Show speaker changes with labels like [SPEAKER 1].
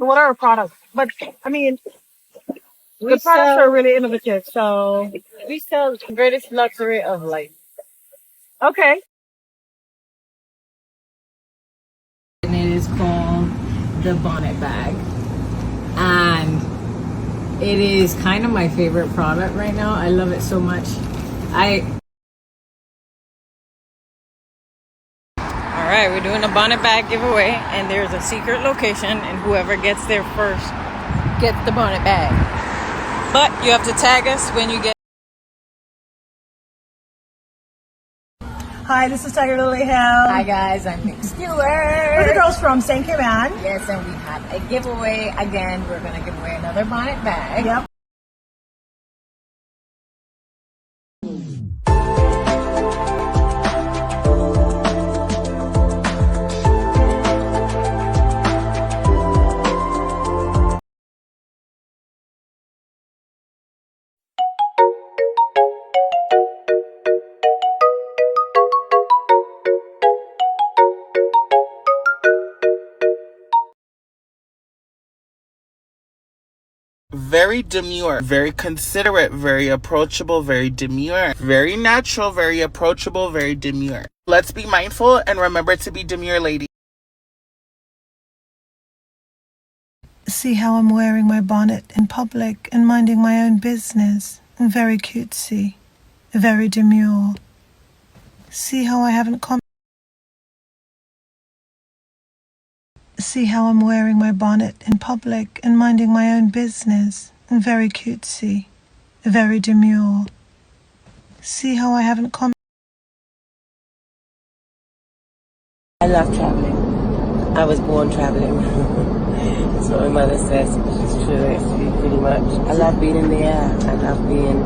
[SPEAKER 1] what are our products? But I mean,
[SPEAKER 2] We
[SPEAKER 1] the products are
[SPEAKER 2] sell
[SPEAKER 1] really innovative. So
[SPEAKER 2] we sell the greatest luxury of life.
[SPEAKER 1] okay,
[SPEAKER 2] And it is called the Bonnet Bag. And it is kind of my favorite product right now. I love it so much. All right, we're doing a Bonnet Bag giveaway, and there's a secret location, and whoever gets there first gets the Bonnet Bag. But you have to tag us when you get.
[SPEAKER 1] hi, this is Tiger Lily Hill.
[SPEAKER 2] Hi guys, I'm Nick Stewart.
[SPEAKER 1] We're the girls from St. Cayman.
[SPEAKER 2] Yes, and we have a giveaway again. We're gonna give away another Bonnet Bag.
[SPEAKER 1] Yep.
[SPEAKER 3] Very demure, very considerate, very approachable, very demure, very natural, very approachable, very demure. Let's be mindful and remember to be demure, ladies.
[SPEAKER 4] See how I'm wearing my bonnet in public and minding my own business. Very cutesy, very demure. See how I haven't See how I'm wearing my bonnet in public and minding my own business. Very cutesy, very demure. See how I haven't
[SPEAKER 5] I love traveling. I was born traveling. That's what my mother says. It's true, actually, pretty much. I love being in the air. I love being